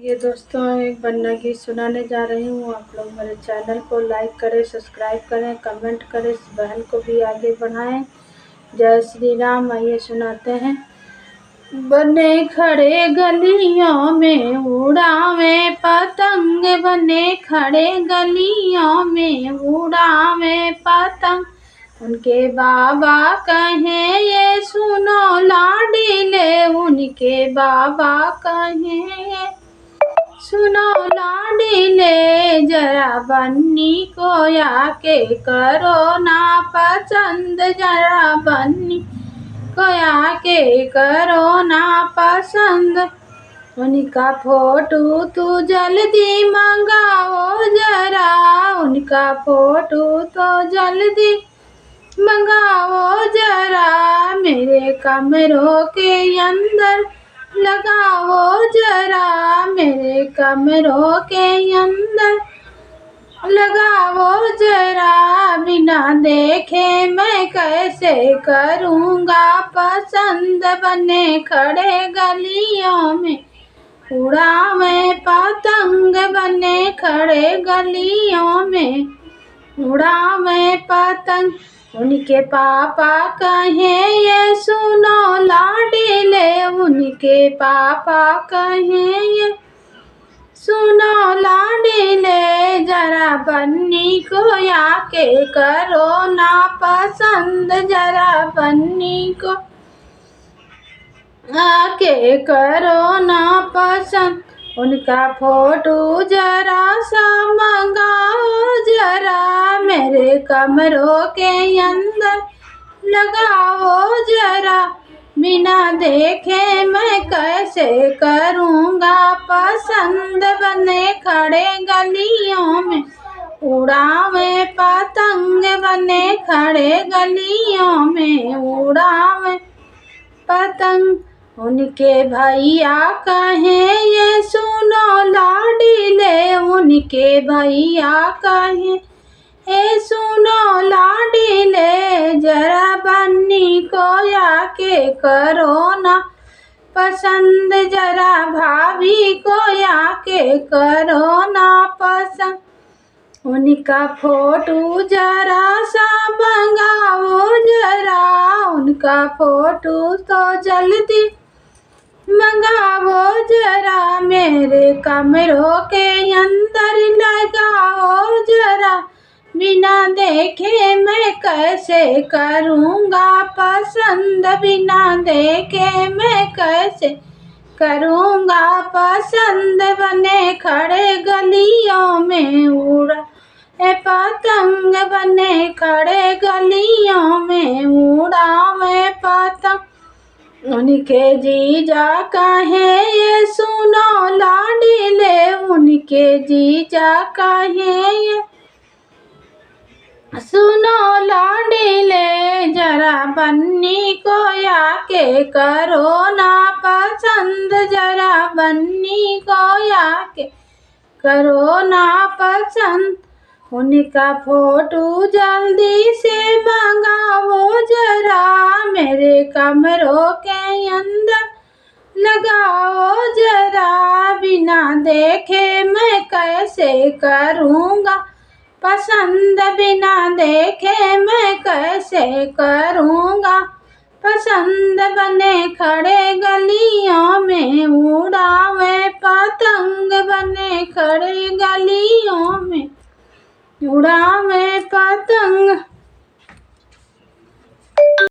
ये दोस्तों एक बन्ना गीत सुनाने जा रही हूँ। आप लोग मेरे चैनल को लाइक करें, सब्सक्राइब करें, कमेंट करें, इस बहन को भी आगे बढ़ाएं। जय श्री राम। आइए सुनाते हैं। बने खड़े गलियों में उड़ावे पतंग, बने खड़े गलियों में उड़ावे पतंग। उनके बाबा कहें ये सुनो लाडीले, उनके बाबा कहें ये सुनो लाडीले, जरा बन्नी को आके करो ना पसंद, जरा बन्नी को आके करो ना पसंद। उनका फोटो तू जल्दी मंगाओ जरा, उनका फोटो तो जल्दी मंगाओ जरा, मेरे कमरों के अंदर लगाओ जरा, मेरे कमरों के अंदर लगाओ जरा। बिना देखे मैं कैसे करूँगा पसंद, बने खड़े गलियों में उड़ावे पतंग, बने खड़े गलियों में उड़ावे पतंग। उनके पापा कहें ये सुनो लाडीले, उनके पापा कहें ये सुनो लाडीले, जरा बन्नी को आके करो ना पसंद, जरा बन्नी को आके करो ना पसंद। उनका फोटो जरा सा मंगाओ जरा, मेरे कमरों के अंदर लगाओ जरा। बिना देखे मैं कैसे करूँगा पसंद, बने खड़े गलियों में उड़ावे पतंग, बने खड़े गलियों में उड़ावे पतंग। उनके भैया कहें ये सुनो लाडीले, उनके भैया कहें ये सुनो लाडीले, जरा बन्नी को आके करो ना पसंद, जरा भाभी को आके करो ना पसंद। उनका फोटो जरा सा मंगाओ जरा, उनका फोटो तो जल्दी मंगाओ जरा, मेरे कमरों के अंदर लगाओ जरा। बिना देखे मैं कैसे करूँगा पसंद, बिना देखे मैं कैसे करूँगा पसंद, बने खड़े गलियों में उड़ावे पतंग, बने खड़े गलियों में उड़ावे पतंग। उनके जीजा कहें ये सुनो लाडीले, उनके जीजा कहें ये सुनो लाडीले, जरा बन्नी को आके करो ना पसंद, जरा बन्नी को आके करो ना पसंद। उनका फोटो जल्दी से मंगाओ जरा, मेरे कमरों के अंदर लगाओ जरा। बिना देखे मैं कैसे करूँगा पसंद, बिना देखे मैं कैसे करूँगा पसंद, बने खड़े गलियों में उड़ावे पतंग, बने खड़े गलियों में उड़ावे पतंग।